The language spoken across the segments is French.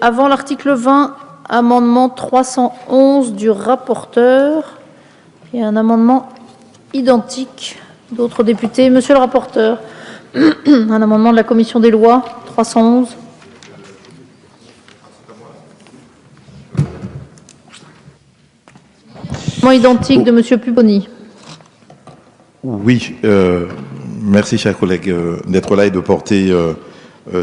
Avant l'article 20, amendement 311 du rapporteur et un amendement identique d'autres députés. Monsieur le rapporteur, un amendement de la commission des lois, 311. Amendement identique de Monsieur Pupponi. Oui, merci chers collègues d'être là et de porter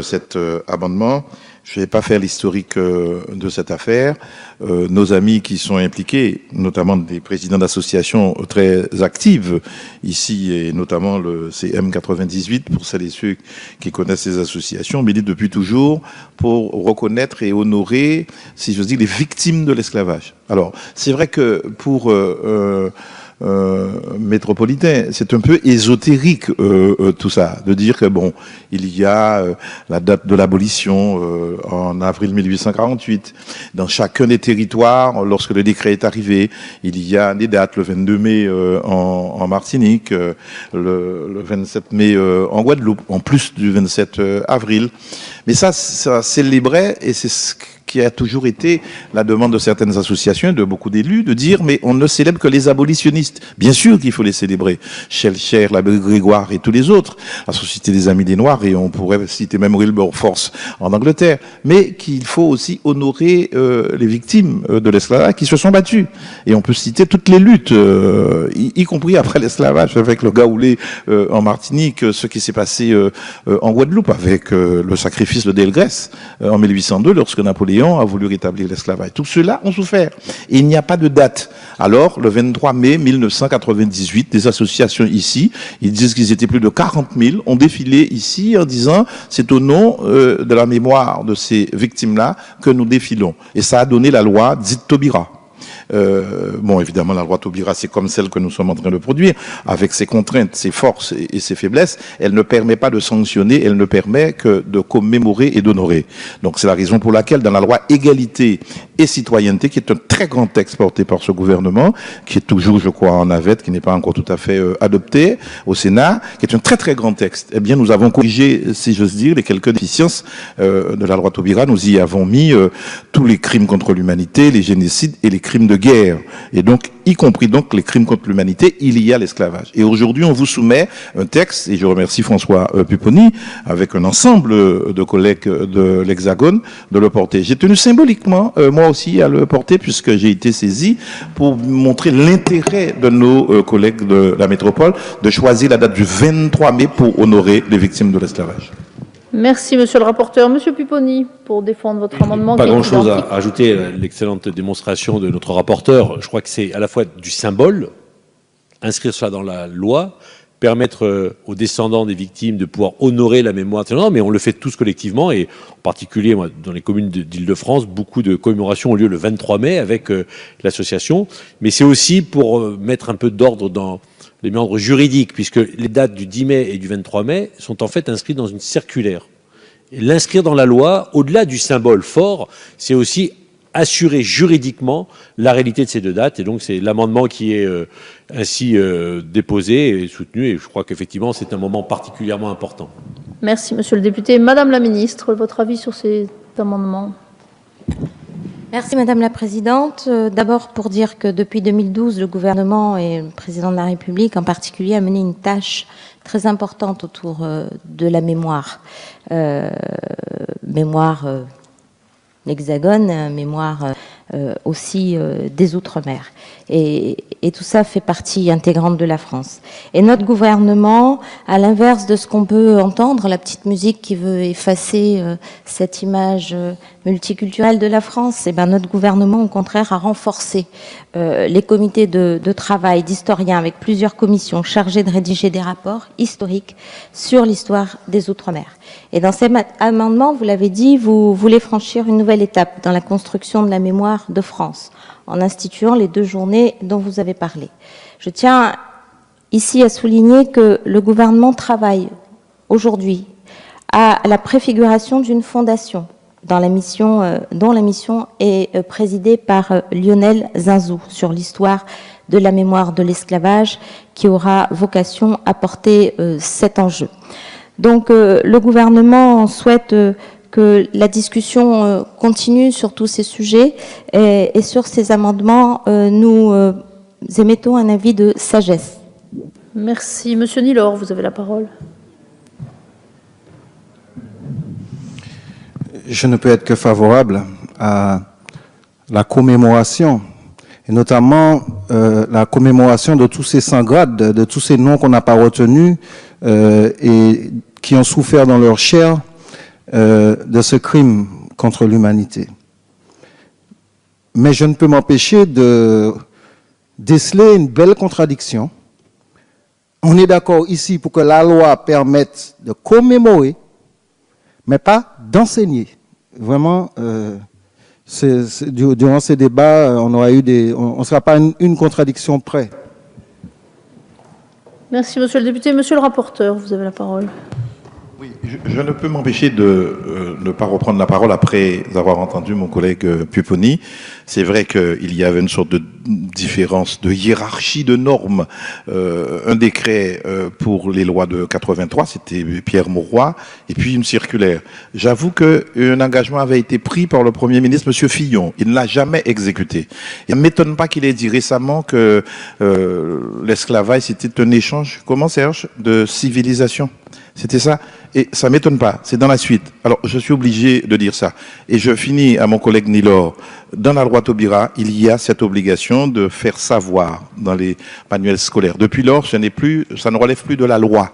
cet amendement. Je ne vais pas faire l'historique de cette affaire. Nos amis qui sont impliqués, notamment des présidents d'associations très actives ici, et notamment le CM98, pour celles et ceux qui connaissent ces associations, militent depuis toujours pour reconnaître et honorer, si j'ose dire, les victimes de l'esclavage. Alors, c'est vrai que pour métropolitain, c'est un peu ésotérique tout ça, de dire que bon, il y a la date de l'abolition en avril 1848. Dans chacun des territoires, lorsque le décret est arrivé, il y a des dates, le 22 mai en Martinique, le 27 mai en Guadeloupe, en plus du 27 avril. Mais ça célébrait, et c'est ce qui a toujours été la demande de certaines associations, de beaucoup d'élus, de dire mais on ne célèbre que les abolitionnistes. Bien sûr qu'il faut les célébrer. Shellcher, l'abbé Grégoire et tous les autres, la Société des Amis des Noirs, et on pourrait citer même Wilberforce en Angleterre, mais qu'il faut aussi honorer les victimes de l'esclavage qui se sont battues. Et on peut citer toutes les luttes, y compris après l'esclavage, avec le Gaoulé en Martinique, ce qui s'est passé en Guadeloupe avec le sacrifice de Delgrès en 1802, lorsque Napoléon a voulu rétablir l'esclavage. Tout cela ont souffert. Et il n'y a pas de date. Alors, le 23 mai 1998, des associations ici, ils disent qu'ils étaient plus de 40 000, ont défilé ici en disant c'est au nom de la mémoire de ces victimes-là que nous défilons. Et ça a donné la loi dite Taubira. Bon, évidemment, la loi Taubira, c'est comme celle que nous sommes en train de produire, avec ses contraintes, ses forces et ses faiblesses. Elle ne permet pas de sanctionner, elle ne permet que de commémorer et d'honorer. Donc, c'est la raison pour laquelle, dans la loi Égalité et Citoyenneté, qui est un très grand texte porté par ce gouvernement, qui est toujours, je crois, en navette, qui n'est pas encore tout à fait adopté au Sénat, qui est un très très grand texte, eh bien, nous avons corrigé, si j'ose dire, les quelques déficiences de la loi Taubira. Nous y avons mis tous les crimes contre l'humanité, les génocides et les crimes de guerre. Et donc, y compris donc les crimes contre l'humanité, il y a l'esclavage. Et aujourd'hui, on vous soumet un texte, et je remercie François Pupponi, avec un ensemble de collègues de l'Hexagone, de le porter. J'ai tenu symboliquement, moi aussi, à le porter, puisque j'ai été saisi pour montrer l'intérêt de nos collègues de la métropole de choisir la date du 23 mai pour honorer les victimes de l'esclavage. Merci, monsieur le rapporteur. Monsieur Pupponi, pour défendre votre amendement. Pas grand-chose à ajouter à l'excellente démonstration de notre rapporteur. Je crois que c'est à la fois du symbole, inscrire cela dans la loi, permettre aux descendants des victimes de pouvoir honorer la mémoire, mais on le fait tous collectivement, et en particulier moi, dans les communes d'Île-de-France, beaucoup de commémorations ont lieu le 23 mai avec l'association, mais c'est aussi pour mettre un peu d'ordre dans les méandres juridiques, puisque les dates du 10 mai et du 23 mai sont en fait inscrites dans une circulaire. Et l'inscrire dans la loi, au-delà du symbole fort, c'est aussi assurer juridiquement la réalité de ces deux dates. Et donc, c'est l'amendement qui est ainsi déposé et soutenu. Et je crois qu'effectivement, c'est un moment particulièrement important. Merci, monsieur le député. Madame la ministre, votre avis sur cet amendement? Merci Madame la Présidente. D'abord pour dire que depuis 2012, le gouvernement et le Président de la République en particulier a mené une tâche très importante autour de la mémoire. Mémoire l'Hexagone, mémoire aussi des Outre-mer. Et tout ça fait partie intégrante de la France. Et notre gouvernement, à l'inverse de ce qu'on peut entendre, la petite musique qui veut effacer cette image multiculturelle de la France, eh ben notre gouvernement, au contraire, a renforcé les comités de travail d'historiens avec plusieurs commissions chargées de rédiger des rapports historiques sur l'histoire des Outre-mer. Et dans cet amendement, vous l'avez dit, vous voulez franchir une nouvelle étape dans la construction de la mémoire de France, en instituant les 2 journées dont vous avez parlé. Je tiens ici à souligner que le gouvernement travaille aujourd'hui à la préfiguration d'une fondation dont la mission est présidée par Lionel Zinzou sur l'histoire de la mémoire de l'esclavage, qui aura vocation à porter cet enjeu. Donc le gouvernement souhaite que la discussion continue sur tous ces sujets et sur ces amendements, nous émettons un avis de sagesse. Merci. Monsieur Nilor, vous avez la parole. Je ne peux être que favorable à la commémoration, et notamment la commémoration de tous ces sans-grades, de tous ces noms qu'on n'a pas retenus et qui ont souffert dans leur chair de ce crime contre l'humanité. Mais je ne peux m'empêcher de déceler une belle contradiction. On est d'accord ici pour que la loi permette de commémorer, mais pas d'enseigner. Vraiment, durant ces débats, on ne sera pas une contradiction près. Merci, monsieur le député. Monsieur le rapporteur, vous avez la parole. Oui, je ne peux m'empêcher de ne pas reprendre la parole après avoir entendu mon collègue Pupponi. C'est vrai qu'il y avait une sorte de différence de hiérarchie de normes. Un décret pour les lois de 83, c'était Pierre Mauroy, et puis une circulaire. J'avoue qu'un engagement avait été pris par le Premier ministre, M. Fillon. Il ne l'a jamais exécuté. Il ne m'étonne pas qu'il ait dit récemment que l'esclavage, c'était un échange, comment Serge, de civilisation. C'était ça. Et ça m'étonne pas. C'est dans la suite. Alors, je suis obligé de dire ça. Et je finis à mon collègue Nilor. Dans la loi Taubira, il y a cette obligation de faire savoir dans les manuels scolaires. Depuis lors, ça ne relève plus de la loi.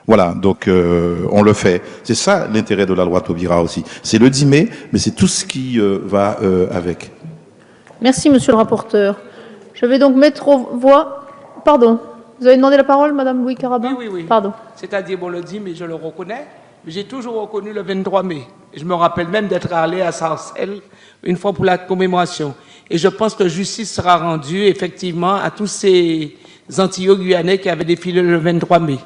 Voilà. Donc, on le fait. C'est ça l'intérêt de la loi Taubira aussi. C'est le 10 mai, mais c'est tout ce qui va avec. Merci, monsieur le rapporteur. Je vais donc mettre aux voix... Pardon. Vous avez demandé la parole, Madame Louis Carabin? Oui. Pardon. C'est-à-dire, on le dit, mais je le reconnais. J'ai toujours reconnu le 23 mai. Je me rappelle même d'être allé à Sarcelles une fois pour la commémoration. Et je pense que justice sera rendue, effectivement, à tous ces Antillais-Guyanais qui avaient défilé le 23 mai.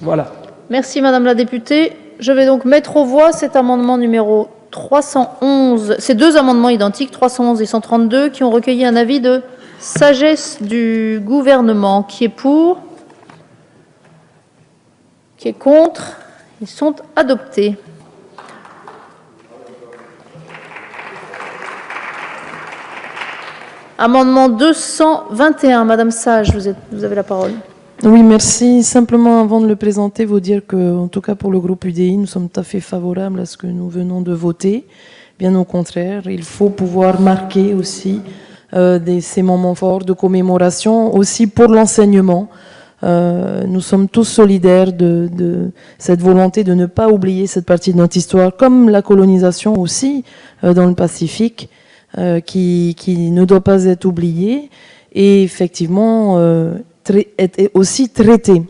Voilà. Merci, Madame la députée. Je vais donc mettre aux voix cet amendement numéro 311. Ces deux amendements identiques, 311 et 132, qui ont recueilli un avis de sagesse du gouvernement. Qui est pour? Qui est contre? Ils sont adoptés. Amendement 221, Madame Sage, vous avez la parole. Oui, merci. Simplement, avant de le présenter, vous dire que, en tout cas pour le groupe UDI, nous sommes tout à fait favorables à ce que nous venons de voter. Bien au contraire, il faut pouvoir marquer aussi ces moments forts de commémoration, aussi pour l'enseignement. Nous sommes tous solidaires de cette volonté de ne pas oublier cette partie de notre histoire, comme la colonisation aussi dans le Pacifique, qui ne doit pas être oubliée et effectivement être aussi traitée.